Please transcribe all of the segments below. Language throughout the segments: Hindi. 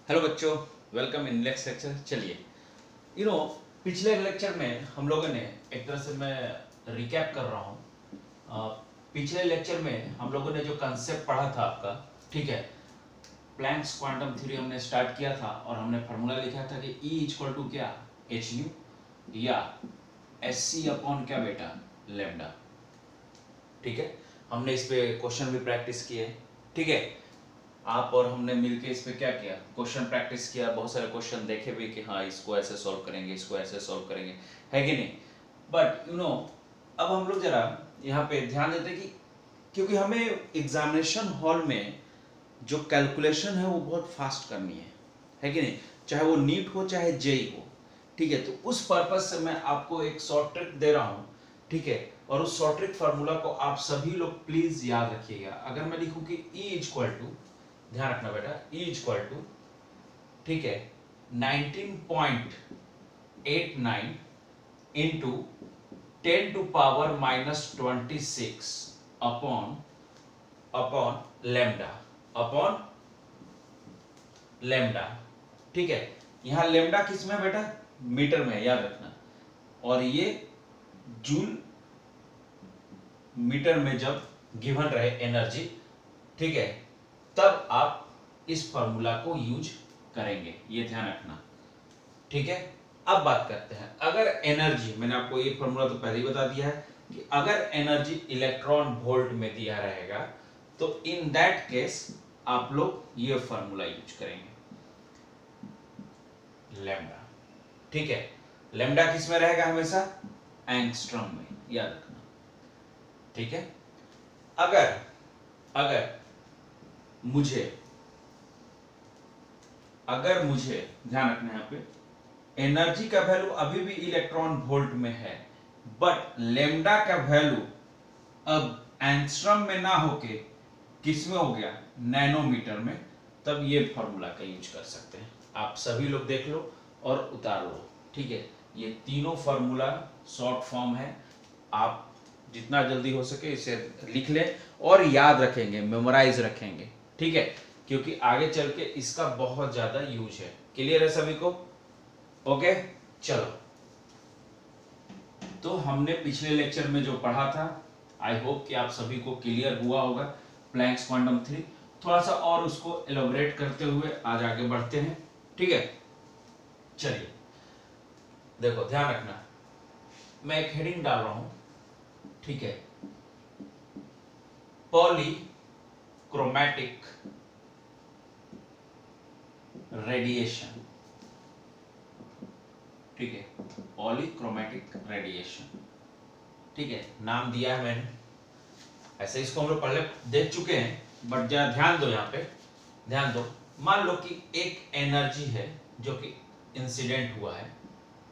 हेलो बच्चों, वेलकम इन नेक्स्ट लेक्चर। चलिए, यू नो पिछले लेक्चर में हम लोगों ने एक तरह से मैं रिकैप कर रहा हूँ। पिछले लेक्चर में हम लोगों ने जो कंसेप्ट पढ़ा था आपका, ठीक है, प्लैंक्स क्वांटम थ्योरी हमने स्टार्ट किया था और हमने फार्मूला लिखा था कि E इक्वल टू क्या, एच न्यू या एस सी अपॉन क्या बेटा, लेमडा। ठीक है, हमने इस पे क्वेश्चन भी प्रैक्टिस किए। ठीक है, आप और हमने मिलके इस पे क्या किया, क्वेश्चन प्रैक्टिस किया, बहुत सारे क्वेश्चन देखे भी कि हाँ इसको ऐसे सॉल्व करेंगे, इसको ऐसे सॉल्व करेंगे, है कि नहीं। बट अब हम लोग जरा यहाँ पे ध्यान देते हैं कि क्योंकि हमें एग्जामिनेशन हॉल में जो कैलकुलेशन है वो बहुत फास्ट करनी है कि नहीं, चाहे वो नीट हो चाहे जेई हो। ठीक है, तो उस पर्पज से मैं आपको एक शॉर्ट ट्रिक दे रहा हूँ। ठीक है, और उस शॉर्ट ट्रिक फार्मूला को आप सभी लोग प्लीज याद रखिएगा। अगर मैं लिखूं कि E इक्वल टू, ध्यान रखना बेटा, E इक्वल टू, ठीक है, 19.89 into 10 to power -26 upon lambda, upon lambda. ठीक है, यहां लेमडा किस में बेटा, मीटर में, याद रखना। और ये जूल मीटर में जब गिवन रहे एनर्जी, ठीक है, तब आप इस फॉर्मूला को यूज करेंगे, ये ध्यान रखना। ठीक है, अब बात करते हैं, अगर एनर्जी, मैंने आपको ये फॉर्मूला तो पहले ही बता दिया है कि अगर एनर्जी इलेक्ट्रॉन वोल्ट में दिया रहेगा तो इन दैट केस आप लोग ये फॉर्मूला यूज करेंगे, लैम्डा। ठीक है, लैम्डा किस में रहेगा, हमेशा एंगस्ट्रॉम में, याद रखना। ठीक है, अगर मुझे ध्यान रखना है यहाँ पे, एनर्जी का वैल्यू अभी भी इलेक्ट्रॉन वोल्ट में है, बट लेमडा का वैल्यू अब एंगस्ट्रॉम में ना होके किस में हो गया, नैनोमीटर में, तब ये फॉर्मूला का यूज कर सकते हैं। आप सभी लोग देख लो और उतार लो। ठीक है, ये तीनों फॉर्मूला शॉर्ट फॉर्म है, आप जितना जल्दी हो सके इसे लिख लें और याद रखेंगे, मेमोराइज रखेंगे। ठीक है, क्योंकि आगे चल के इसका बहुत ज्यादा यूज है। क्लियर है सभी को? ओके, चलो, तो हमने पिछले लेक्चर में जो पढ़ा था, आई होप कि आप सभी को क्लियर हुआ होगा। प्लैंक्स क्वांटम थ्योरी थोड़ा सा और उसको एलोबरेट करते हुए आज आगे बढ़ते हैं। ठीक है, चलिए देखो, ध्यान रखना, मैं एक हेडिंग डाल रहा हूं। ठीक है, पॉलीक्रोमैटिक रेडिएशन। ठीक है, पॉलीक्रोमैटिक रेडिएशन। ठीक है, नाम दिया है मैंने, ऐसे इसको हम लोग पहले देख चुके हैं, बट जरा ध्यान दो, यहाँ पे ध्यान दो। मान लो कि एक एनर्जी है जो कि इंसिडेंट हुआ है,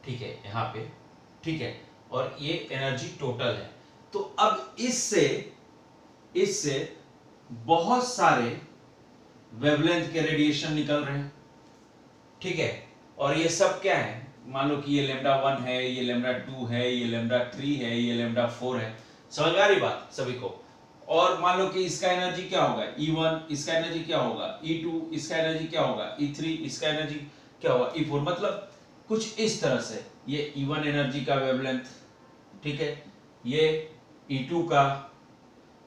ठीक है, यहाँ पे, ठीक है, और ये एनर्जी टोटल है। तो अब इससे बहुत सारे वेवलेंथ के रेडिएशन निकल रहे हैं। ठीक है, और ये सब क्या है, मान लो कि ये लैम्डा 1 है, ये लैम्डा 2 है, ये लैम्डा 3 है, ये लैम्डा 4 है। समझ में आ रही बात सभी को? और मान लो कि इसका एनर्जी क्या होगा, E1, इसका एनर्जी क्या होगा, E2, इसका एनर्जी क्या होगा, E3, इसका एनर्जी क्या होगा, E4। मतलब कुछ इस तरह से, ये E1 एनर्जी का वेवलेंथ, ठीक है, ये E2 का,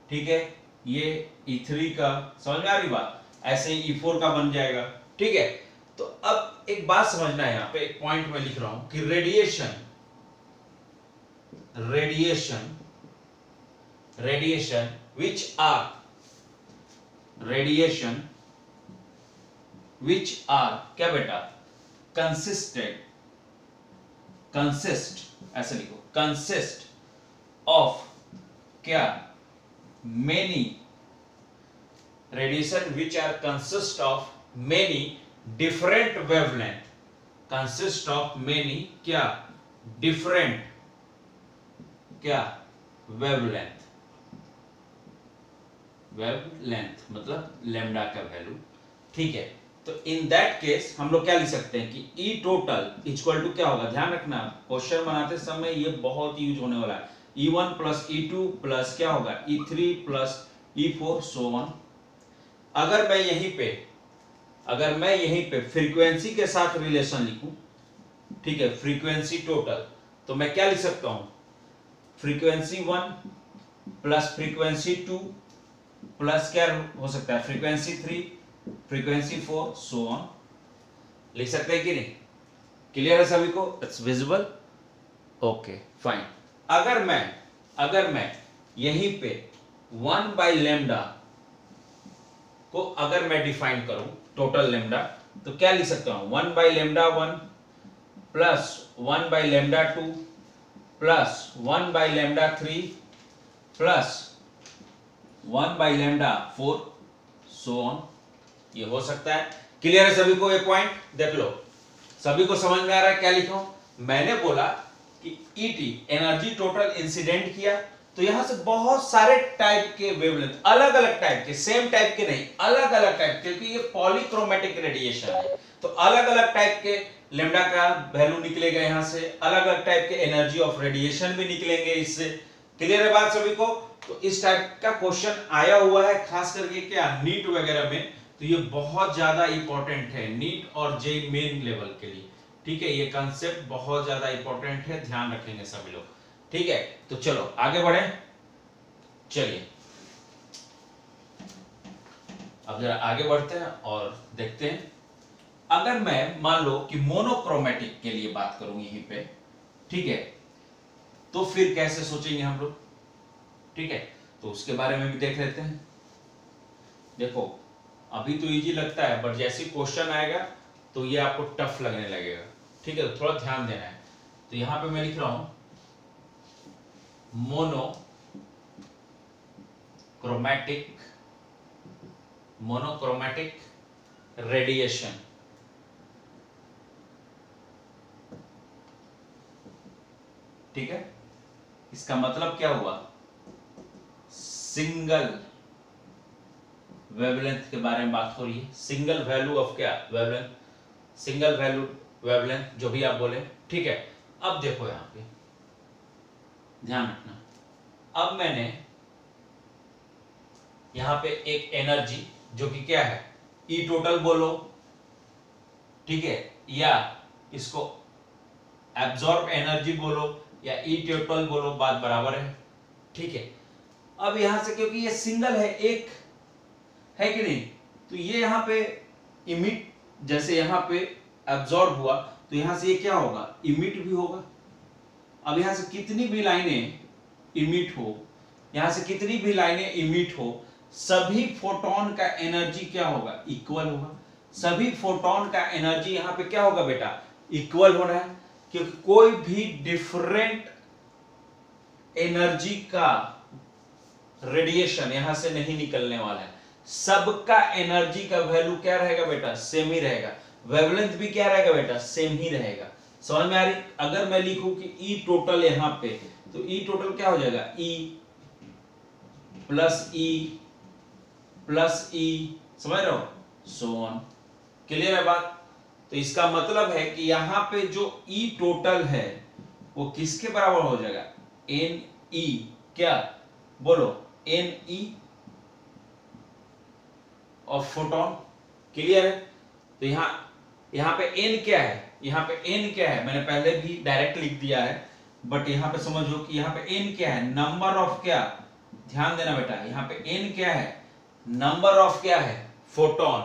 ठीक है, ये E3 का। समझ में आ रही बात? ऐसे ही E4 का बन जाएगा। ठीक है, तो अब एक बात समझना है, यहाँ पे एक पॉइंट में लिख रहा हूं कि रेडिएशन which are क्या बेटा, consist, ऐसे लिखो, consist of क्या, many, radiation which are consist of many different wavelength, consist of many क्या, different क्या, wavelength मतलब लैम्डा का वैल्यू। ठीक है, तो इन दैट केस हम लोग क्या लिख सकते हैं कि E टोटल इक्वल टू क्या होगा, ध्यान रखना, क्वेश्चन बनाते समय ये बहुत यूज होने वाला है। E1 प्लस E2 प्लस क्या होगा, E3 plus E4 so on. अगर मैं यहीं पे अगर मैं यहीं पे फ्रीक्वेंसी के साथ रिलेशन लिखूं, ठीक है, फ्रीक्वेंसी टोटल, तो मैं क्या लिख सकता हूं, फ्रीक्वेंसी 1 प्लस फ्रीक्वेंसी 2 प्लस क्या हो सकता है, फ्रीक्वेंसी 3, फ्रीक्वेंसी 4, सो ऑन। लिख सकते हैं कि नहीं? क्लियर है सभी को? It's visible? Okay fine. अगर मैं यहीं पे 1 बाई लेमडा को अगर मैं डिफाइन करूं, टोटल लेमडा, तो क्या लिख सकता हूं, 1 by lambda 1 plus 1 by lambda 2 plus 1 by lambda 3 plus 1 by lambda 4, so on. ये हो सकता है। क्लियर है सभी को? ये पॉइंट देख लो, सभी को समझ में आ रहा है क्या लिखा हूं? मैंने बोला कि ईटी एनर्जी टोटल इंसिडेंट किया, तो यहां से बहुत सारे टाइप के वेवलेंथ, अलग अलग टाइप के, सेम टाइप के नहीं, अलग अलग टाइप, क्योंकि ये पॉलीक्रोमेटिक रेडिएशन है, तो अलग अलग टाइप के लेमडा का वैल्यू निकलेगा यहां से, अलग अलग टाइप के एनर्जी ऑफ रेडिएशन भी निकलेंगे इससे। क्लियर है बात सभी को? तो इस टाइप का क्वेश्चन आया हुआ है, खास करके क्या नीट वगैरह में, तो ये बहुत ज्यादा इंपॉर्टेंट है नीट और जेईई मेन लेवल के लिए। ठीक है, ये कंसेप्ट बहुत ज्यादा इंपॉर्टेंट है, ध्यान रखेंगे सभी लोग। ठीक है, तो चलो आगे बढ़े। चलिए अब जरा आगे बढ़ते हैं और देखते हैं, अगर मैं मान लो कि मोनोक्रोमेटिक के लिए बात करूं यहीं पे, ठीक है, तो फिर कैसे सोचेंगे हम लोग? ठीक है, तो उसके बारे में भी देख लेते हैं। देखो अभी तो इजी लगता है, बट जैसे क्वेश्चन आएगा तो ये आपको टफ लगने लगेगा। ठीक है, तो थोड़ा ध्यान देना है। तो यहां पे मैं लिख रहा हूं मोनोक्रोमैटिक रेडिएशन। ठीक है, इसका मतलब क्या हुआ, सिंगल वेवलेंथ के बारे में बात हो रही है, सिंगल वैल्यू ऑफ क्या, वेवलेंथ, सिंगल वैल्यू वेवलेंथ, जो भी आप बोले। ठीक है, अब देखो यहां पे ध्यान रखना, अब मैंने यहां पे एक एनर्जी जो कि क्या है, ई टोटल बोलो, ठीक है, या इसको एब्जॉर्ब एनर्जी बोलो या ई टोटल बोलो, बात बराबर है। ठीक है, अब यहां से क्योंकि ये सिंगल है, एक है कि नहीं, तो ये यहां पे इमिट, जैसे यहां पे एब्जॉर्ब हुआ, तो यहां से ये क्या होगा, इमिट भी होगा। अब यहां से कितनी भी लाइनें इमिट हो, यहां से कितनी भी लाइनें इमिट हो, सभी फोटोन का एनर्जी क्या होगा, इक्वल होगा। सभी फोटोन का एनर्जी यहां पे क्या होगा बेटा, इक्वल होना है, क्योंकि कोई भी डिफरेंट एनर्जी का रेडिएशन यहां से नहीं निकलने वाला है। सबका एनर्जी का वैल्यू क्या रहेगा बेटा, सेम ही रहेगा। वेवलेंथ भी क्या रहेगा बेटा, सेम ही रहेगा। समझ में आ रही? अगर मैं लिखूं कि ई टोटल यहां पे, तो ई टोटल क्या हो जाएगा, ई प्लस ई प्लस ई, समझ रहे हो, सो ऑन। क्लियर है बात? तो इसका मतलब है कि यहां पे जो ई टोटल है वो किसके बराबर हो जाएगा, एन ई, क्या बोलो, N E of photon. Clear है? तो यहां पे n क्या है, यहां पे n क्या है, मैंने पहले भी डायरेक्ट लिख दिया है, बट यहां पे समझो कि यहां पे n क्या है, नंबर ऑफ क्या, ध्यान देना बेटा, यहां पे n क्या है, नंबर ऑफ क्या है, फोटोन।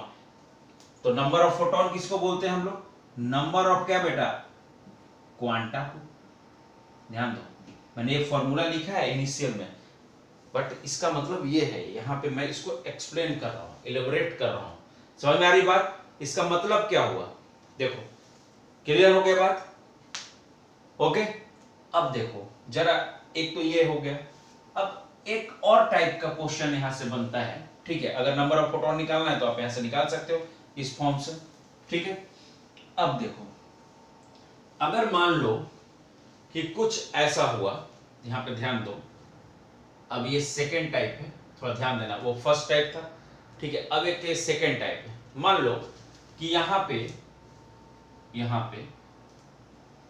तो नंबर ऑफ फोटोन किसको बोलते हैं हम लोग, नंबर ऑफ क्या बेटा, क्वांटा को। ध्यान दो, मैंने एक फॉर्मूला लिखा है इनिशियल में, बट इसका मतलब ये है, यहां पे मैं इसको एक्सप्लेन कर रहा हूं, इलेबोरेट कर रहा हूं। समझ में आ रही बात? इसका मतलब क्या हुआ, देखो क्लियर हो गया बात? ओके, अब देखो जरा, एक तो ये हो गया, अब एक और टाइप का क्वेश्चन यहां से बनता है। ठीक है, अगर नंबर ऑफ फोटोन निकालना है तो आप यहां से निकाल सकते हो इस फॉर्म से। ठीक है, अब देखो, अगर मान लो कि कुछ ऐसा हुआ, यहां पे ध्यान दो, अब ये सेकेंड टाइप है, थोड़ा ध्यान देना, वो फर्स्ट टाइप था। ठीक है, अब एक सेकेंड टाइप है। मान लो कि यहां पे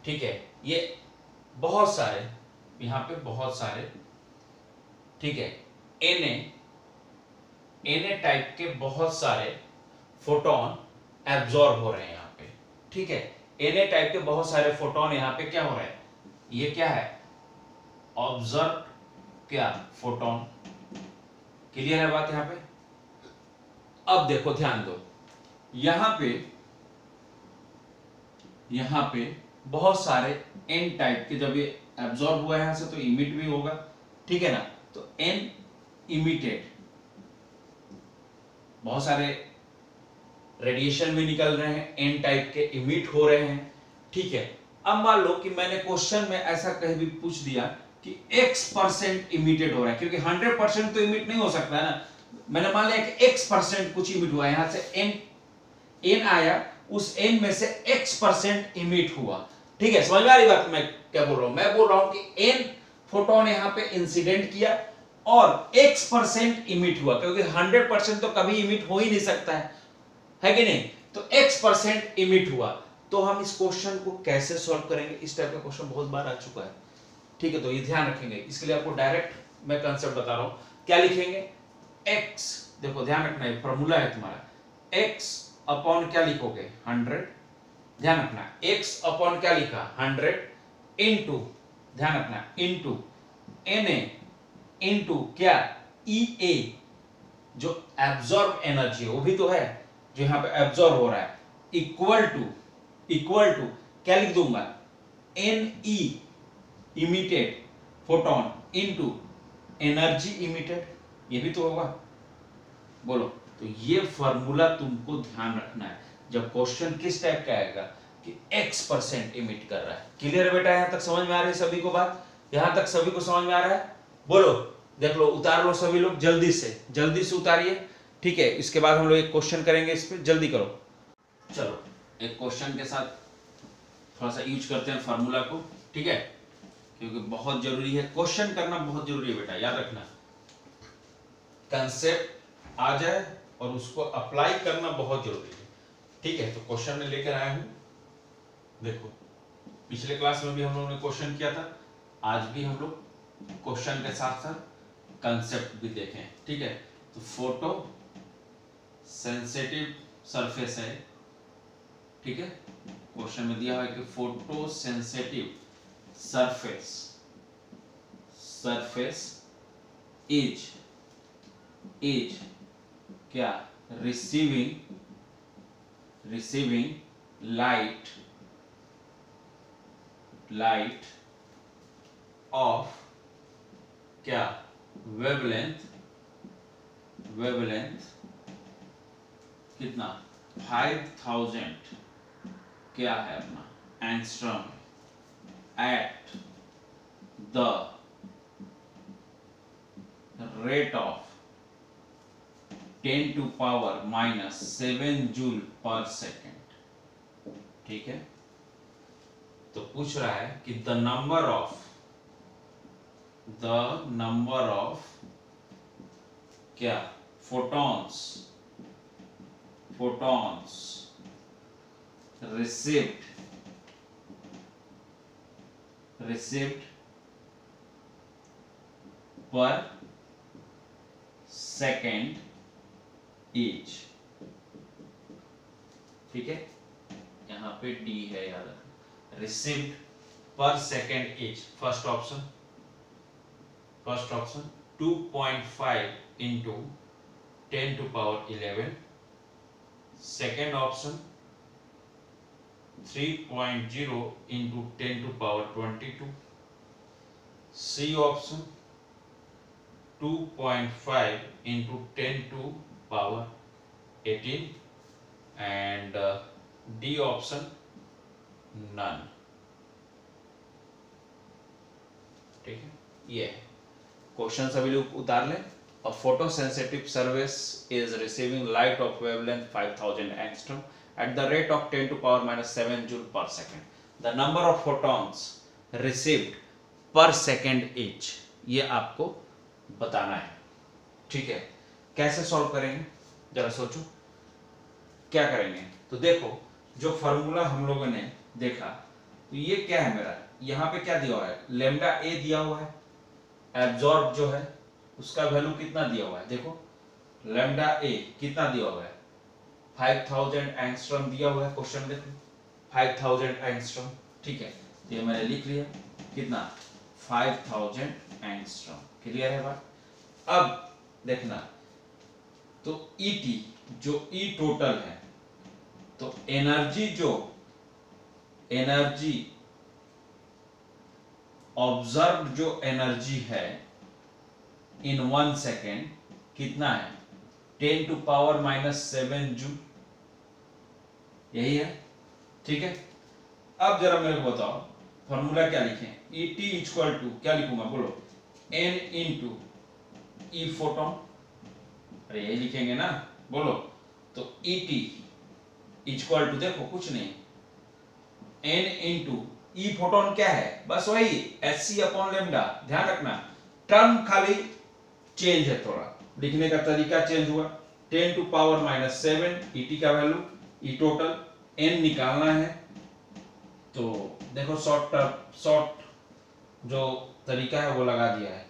ठीक है, ये बहुत सारे, यहां पे बहुत सारे, ठीक है, एन टाइप के बहुत सारे फोटोन एब्जॉर्ब हो रहे हैं यहाँ पे, ठीक है। Na टाइप के बहुत सारे फोटोन यहाँ पे क्या हो रहे हैं, ये क्या है, ऑब्जर्व क्या, फोटोन। क्लियर है बात यहाँ पे। अब देखो ध्यान दो, यहाँ पे बहुत सारे N टाइप के, जब ये एब्जॉर्ब हुआ है यहां से तो इमिट भी होगा, ठीक है ना। तो N इमिटेड, बहुत सारे रेडिएशन भी निकल रहे हैं, N टाइप के इमिट हो रहे हैं, ठीक है। अब मान लो कि मैंने क्वेश्चन में ऐसा कहीं भी पूछ दिया कि X% इमिटेड हो रहा है, क्योंकि 100% तो इमिट नहीं हो सकता है ना। मैंने मान लिया कि X% कुछ इमिट हुआ है, यहां से N आया, उस N में से X% इमिट हुआ, ठीक है। समझ में आ रही बात मैं क्या बोल रहा हूं, मैं बोल रहा हूं कि N फोटोन यहां पे इंसिडेंट किया और X% इमिट हुआ, क्योंकि 100% तो कभी इमिट हो ही नहीं सकता है कि नहीं। तो X% इमिट हुआ। तो हम इस क्वेश्चन को कैसे सॉल्व करेंगे, इस टाइप का क्वेश्चन बहुत बार आ चुका है, ठीक है। तो ये ध्यान रखेंगे, इसके लिए आपको डायरेक्ट मैं कंसेप्ट बता रहा हूं। क्या लिखेंगे, X, देखो ध्यान रखना ये फॉर्मूला है तुम्हारा, X अपॉन क्या लिखोगे 100, ध्यान रखना X अपॉन क्या लिखा 100 इनटू, ध्यान रखना इनटू Na इनटू क्या EA, जो एब्जॉर्ब एनर्जी वो भी तो है जो यहां पे एब्जॉर्ब हो रहा है, इक्वल टू क्या लिख दूंगा Ne emitted photon into energy emitted, ये भी तो होगा, बोलो। तो ये फॉर्मूला तुमको ध्यान रखना है जब क्वेश्चन किस टाइप का आएगा कि X% इमिट कर रहा है। क्लियर है बेटा, यहां तक समझ में आ रही है सभी को बात, यहां तक सभी को समझ में आ रहा है, बोलो, देख लो, उतार लो सभी लोग, जल्दी से उतारिए, ठीक है। इसके बाद हम लोग एक क्वेश्चन करेंगे, इस पे जल्दी करो। चलो एक क्वेश्चन के साथ थोड़ा सा यूज करते हैं फार्मूला को, ठीक है, क्योंकि बहुत जरूरी है, क्वेश्चन करना बहुत जरूरी है बेटा, याद रखना, कंसेप्ट आ जाए और उसको अप्लाई करना बहुत जरूरी है, ठीक है। तो क्वेश्चन में लेकर आया हूं, देखो पिछले क्लास में भी हम लोगों ने क्वेश्चन किया था, आज भी हम लोग क्वेश्चन के साथ साथ कंसेप्ट भी देखें, ठीक है। तो फोटो सेंसिटिव सरफेस है, ठीक है, क्वेश्चन में दिया है कि फोटो सेंसिटिव सरफेस इज क्या रिसीविंग लाइट ऑफ क्या वेवलेंथ कितना 5000 क्या है अपना angstrom at the rate of 10 to power minus 7 joule पर सेकेंड, ठीक है। तो पूछ रहा है कि द नंबर ऑफ क्या photons received per second each, ठीक है, यहां पे डी है, याद रखना, received per second each. First option 2.5 into 10 to power 11, second option 3.0 into 10 to power 22, C option 2.5 into 10 to power 18 and D option none, ठीक है। ये क्वेश्चन सभी लोग उतार लें। A photosensitive surface is receiving light of wavelength 5000 angstrom at the rate of 10 to power minus 7 joule per second. The number of photons received per second each, ये आपको बताना है, ठीक है। कैसे सॉल्व करेंगे जरा सोचो, क्या करेंगे। तो देखो जो फॉर्मूला हम लोगों ने देखा, तो ये क्या है मेरा, यहाँ पे क्या दिया हुआ है, लेमडा ए दिया हुआ है, एब्जॉर्ब जो है उसका वैल्यू कितना दिया हुआ है, देखो लेमडा ए कितना दिया हुआ है 5000 एंगस्ट्रॉम दिया हुआ है, क्वेश्चन देखो 5000 एंगस्ट्रॉम, ठीक है, तो ये मैंने लिख लिया, कितना 5000 एंगस्ट्रॉम, क्लियर है बात। अब देखना, तो ईटी जो ई टोटल है, तो एनर्जी ऑब्जर्व जो एनर्जी है इन 1 सेकेंड कितना है, 10 टू पावर -7 जूल, यही है, ठीक है। अब जरा मेरे को बताओ फॉर्मूला क्या लिखें, ET इक्वल टू क्या लिखूंगा बोलो, N इंटू ई फोटोन, अरे यही लिखेंगे ना, बोलो, तो ET इक्वल टू देखो कुछ नहीं, N इंटू ई फोटोन क्या है, बस वही Hc अपॉन लेमडा, ध्यान रखना टर्म खाली चेंज है, थोड़ा लिखने का तरीका चेंज हुआ, 10 टू पावर -7 ET का वैल्यू, ई टोटल, N निकालना है, तो देखो शॉर्ट जो तरीका है वो लगा दिया है,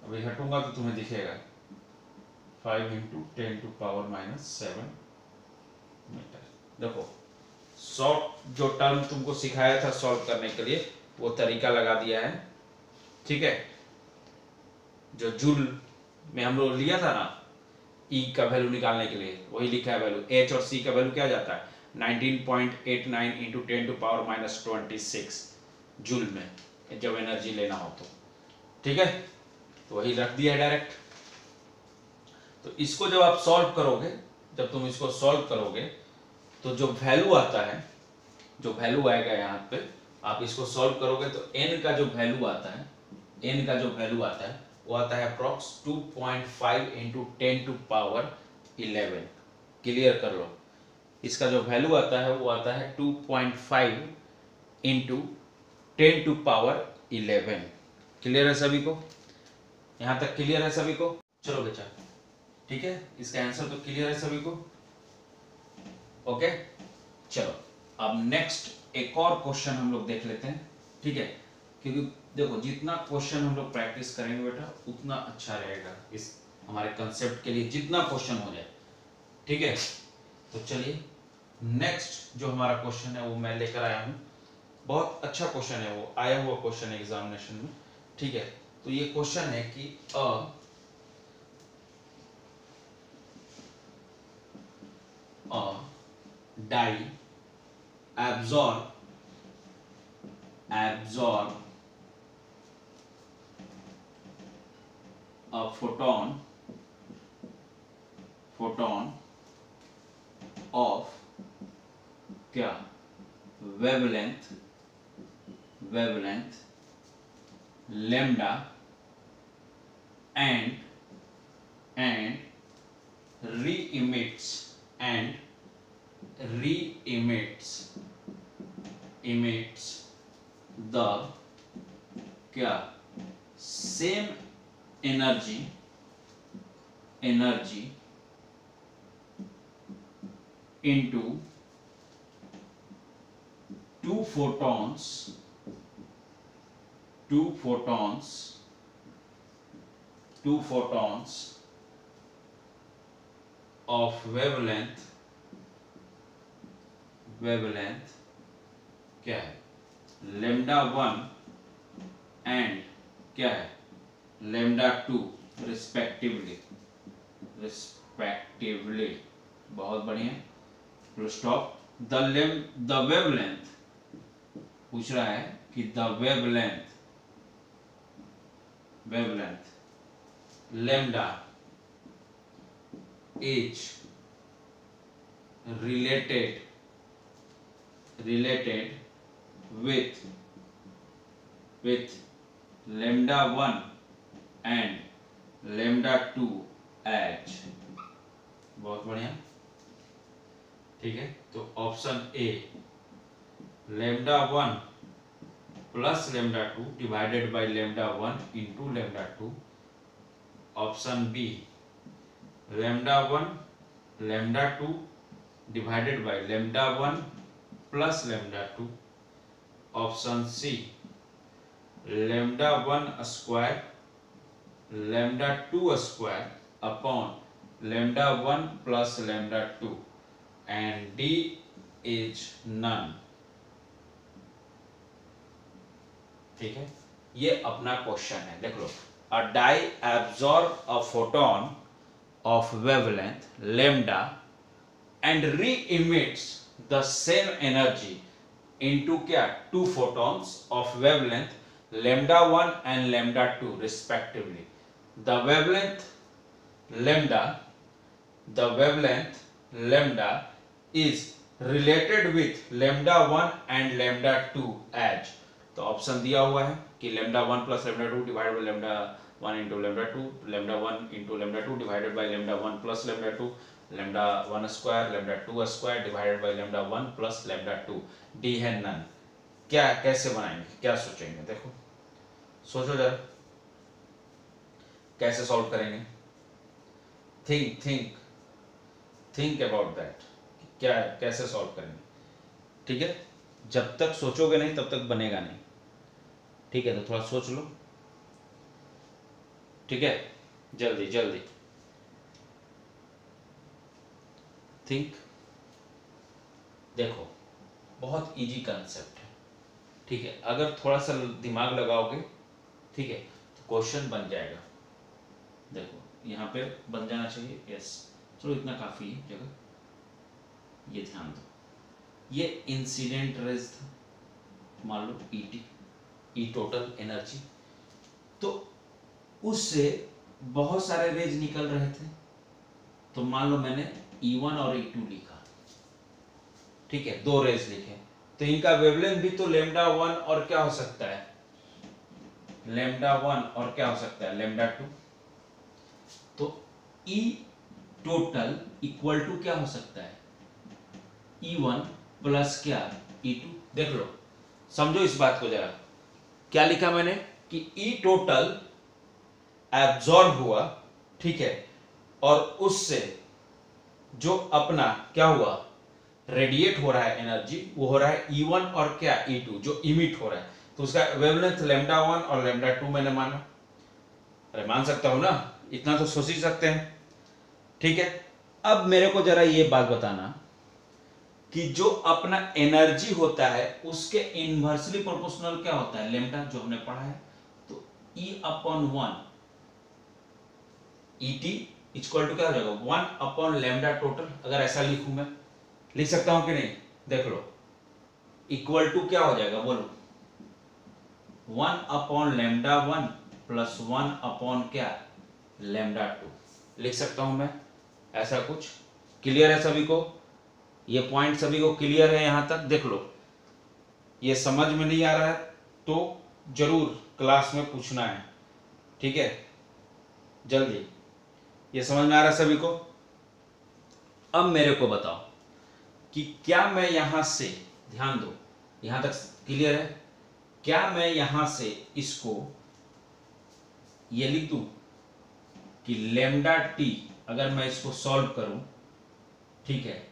अभी हटूंगा तो तुम्हें दिखेगा, 5 इंटू 10 टू पावर -7 मीटर। देखो शॉर्ट जो टर्म तुमको सिखाया था सॉल्व करने के लिए वो तरीका लगा दिया है, ठीक है। जो जूल में हम लोग लिया था ना ई का वैल्यू निकालने के लिए, वही लिखा है वैल्यू, एच और सी का वैल्यू क्या जाता है 19.89 इंटू 10 टू पावर -26 जूल में, जब एनर्जी लेना हो तो, ठीक है, तो वही रख दिया है डायरेक्ट। तो इसको जब आप सॉल्व करोगे, जब तुम इसको सॉल्व करोगे तो जो वैल्यू आता है, जो वैल्यू आएगा यहाँ पे, आप इसको सॉल्व करोगे तो n का जो वैल्यू आता है, n का जो वैल्यू आता है वो आता है approx 2.5 into 10 to power 11, clear कर लो, इसका जो वैल्यू आता है वो आता है 2.5 इंटू 10 टू पावर 11, क्लियर है सभी को, यहाँ तक क्लियर है सभी को, चलो बेटा, ठीक है, इसका आंसर तो क्लियर है सभी को, ओके। चलो अब नेक्स्ट एक और क्वेश्चन हम लोग देख लेते हैं, ठीक है, क्योंकि देखो जितना क्वेश्चन हम लोग प्रैक्टिस करेंगे बेटा उतना अच्छा रहेगा, इस हमारे कंसेप्ट के लिए जितना क्वेश्चन हो जाए, ठीक है। तो चलिए नेक्स्ट जो हमारा क्वेश्चन है वो मैं लेकर आया हूँ, बहुत अच्छा क्वेश्चन है, वो आया हुआ क्वेश्चन है एग्जामिनेशन में, ठीक है। तो ये क्वेश्चन है कि die absorb a photon of क्या wavelength lambda and re-emits the क्या same energy into two photons of wavelength क्या है lambda 1 and क्या है lambda 2 रिस्पेक्टिवली, बहुत बढ़िया, फुल स्टॉप। द वेवलेंथ पूछ रहा है कि the wavelength lambda is related with lambda 1 and lambda 2 h, बहुत बढ़िया, ठीक है। तो option A lambda 1 plus lambda 2 divided by lambda 1 into lambda 2, option B lambda 1 lambda 2 divided by lambda 1 plus lambda 2, option C lambda 1 square lambda 2 square upon lambda 1 plus lambda 2 and d is none। ठीक है, ये अपना क्वेश्चन है। देख लो, a die absorb a photon of wavelength lambda and re-emits the same energy into क्या, two photons of wavelength lambda 1 and lambda 2 respectively। the wavelength lambda is related with lambda 1 and lambda 2 as, तो ऑप्शन दिया हुआ है कि lambda 1 plus lambda 2 divided by lambda 1 into lambda 2, lambda 1 into lambda 2 divided by lambda 1 plus lambda 2, lambda 1 square lambda 2 square divided by lambda 1 plus lambda 2, d है नन। क्या कैसे बनाएंगे, क्या सोचेंगे, देखो सोचो जरा कैसे सॉल्व करेंगे। थिंक अबाउट दैट, क्या कैसे सॉल्व करेंगे। ठीक है, जब तक सोचोगे नहीं तब तक बनेगा नहीं। ठीक है, तो थोड़ा सोच लो। ठीक है, जल्दी जल्दी थिंक। देखो बहुत इजी कंसेप्ट है। ठीक है, अगर थोड़ा सा दिमाग लगाओगे, ठीक है, तो क्वेश्चन बन जाएगा। देखो यहाँ पे बन जाना चाहिए। यस, चलो इतना काफी है जगह। ये ध्यान दो, ये इंसिडेंट रेज था, मान लो ई टोटल एनर्जी, तो उससे बहुत सारे रेज निकल रहे थे, तो मान लो मैंने E1 और E2 लिखा। ठीक है, दो रेज लिखे, तो इनका वेवलेंथ भी तो लैम्डा 1 और क्या हो सकता है, लैम्डा 1 और क्या हो सकता है, लैम्डा 2। तो E टोटल इक्वल टू क्या हो सकता है, E1 प्लस क्या, E2। देख लो, समझो इस बात को जरा। क्या लिखा मैंने कि E टोटल एब्जॉर्ब हुआ, ठीक है, और उससे जो अपना क्या हुआ, रेडिएट हो रहा है एनर्जी, वो हो रहा है E1 और क्या, E2 जो इमिट हो रहा है। तो उसका वेवलेंथ लैम्डा 1 और लैम्डा 2 मैंने माना। अरे मान सकता हूं ना, इतना तो सोच ही सकते हैं। ठीक है, अब मेरे को जरा ये बात बताना कि जो अपना एनर्जी होता है उसके इनवर्सली प्रोपोर्शनल क्या होता है, लैम्डा, जो हमने पढ़ा है। तो E/1 ET इक्वल टू क्या हो जाएगा, 1 लैम्डा टोटल। अगर ऐसा लिखूं मैं, लिख सकता हूं कि नहीं, देख लो, इक्वल टू क्या हो जाएगा, बोलो, 1 लैम्डा 1 प्लस 1 क्या, लैम्डा 2। लिख सकता हूं मैं ऐसा कुछ। क्लियर है सभी को, ये पॉइंट सभी को क्लियर है यहां तक। देख लो, ये समझ में नहीं आ रहा है तो जरूर क्लास में पूछना है। ठीक है, जल्दी। ये समझ में आ रहा है सभी को। अब मेरे को बताओ कि क्या मैं यहां से, ध्यान दो, यहां तक क्लियर है, क्या मैं यहां से इसको ये लिख दूं कि लैम्डा टी, अगर मैं इसको सॉल्व करूं, ठीक है,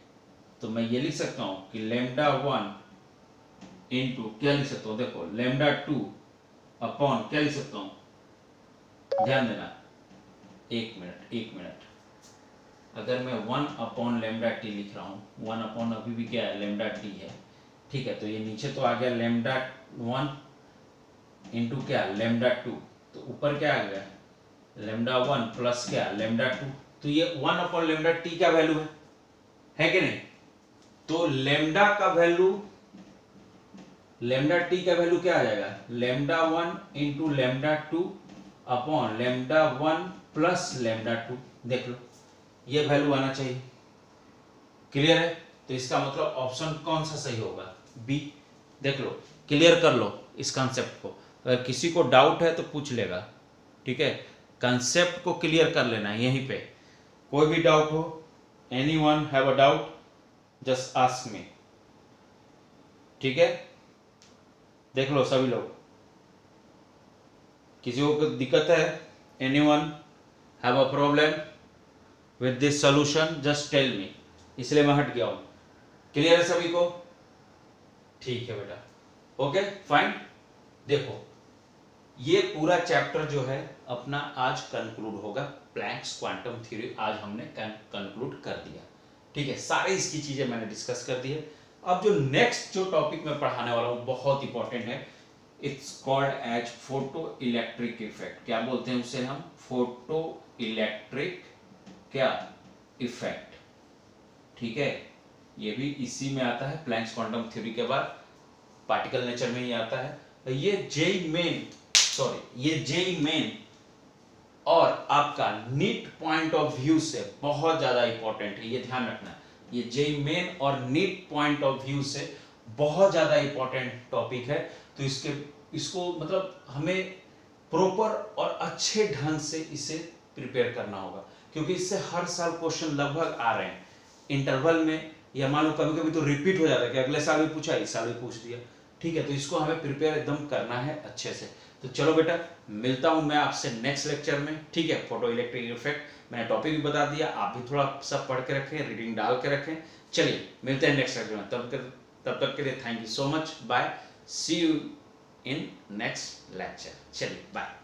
तो मैं ये लिख सकता हूं कि लैम्डा 1 इंटू क्या लिख सकता हूं, देखो, लैम्डा 2 अपॉन क्या लिख सकता हूं, ध्यान देना, एक मिनट। अगर मैं 1 लैम्डा टी लिख रहा हूं, 1 अभी भी क्या है, लैम्डा टी है। ठीक है, तो ये नीचे तो आ गया लैम्डा 1 इंटू क्या, लैम्डा 2, तो ऊपर क्या आ गया, लैम्डा 1 प्लस क्या, लैम्डा 2। तो ये 1 लैम्डा टी का वैल्यू है कि नहीं। तो लैम्डा का वैल्यू, लैम्डा टी का वैल्यू क्या आ जाएगा, lambda 1 into lambda 2 upon lambda 1 plus lambda 2। देख लो, ये वैल्यू आना चाहिए। क्लियर है, तो इसका मतलब ऑप्शन कौन सा सही होगा, बी। देख लो, क्लियर कर लो इस कंसेप्ट को। अगर किसी को डाउट है तो पूछ लेगा। ठीक है, कंसेप्ट को क्लियर कर लेना है यहीं पे। कोई भी डाउट हो, anyone have a doubt, just ask me. ठीक है, देख लो सभी लोग, किसी को दिक्कत है, anyone have a problem with this solution, just tell me. इसलिए मैं हट गया हूं। क्लियर है सभी को, ठीक है बेटा, ओके फाइन। देखो, ये पूरा चैप्टर जो है अपना आज कंक्लूड होगा। प्लैंक्स क्वांटम थ्योरी आज हमने कंक्लूड कर दिया। ठीक है, सारी इसकी चीजें मैंने डिस्कस कर दी है। अब जो नेक्स्ट जो टॉपिक मैं पढ़ाने वाला हूं बहुत इंपॉर्टेंट है, it's called as photo electric effect. क्या बोलते हैं उसे हम? फोटो इलेक्ट्रिक क्या इफेक्ट। ठीक है, ये भी इसी में आता है, प्लैंक्स क्वांटम थ्योरी के बाद पार्टिकल नेचर में ही आता है। ये जेई मेन और आपका नीट पॉइंट ऑफ व्यू से बहुत ज्यादा इंपॉर्टेंट है, ये ध्यान रखना। ये जेई मेन और नीट पॉइंट ऑफ व्यू से बहुत ज्यादा इंपॉर्टेंट टॉपिक है। तो इसको मतलब हमें प्रॉपर और अच्छे ढंग से इसे प्रिपेयर करना होगा, क्योंकि इससे हर साल क्वेश्चन लगभग आ रहे हैं इंटरवल में, या मान लो कभी कभी तो रिपीट हो जाता है कि अगले साल भी पूछा, इस साल भी पूछ दिया। ठीक है, तो इसको हमें प्रिपेयर एकदम करना है अच्छे से। तो चलो बेटा, मिलता हूं मैं आपसे नेक्स्ट लेक्चर में। ठीक है, फोटो इलेक्ट्रिक इफेक्ट मैंने टॉपिक भी बता दिया, आप भी थोड़ा सब पढ़ के रखें, रीडिंग डाल के रखें। चलिए मिलते हैं नेक्स्ट लेक्चर में, तब तक के लिए thank you so much, bye, see you in next lecture. चलिए बाय।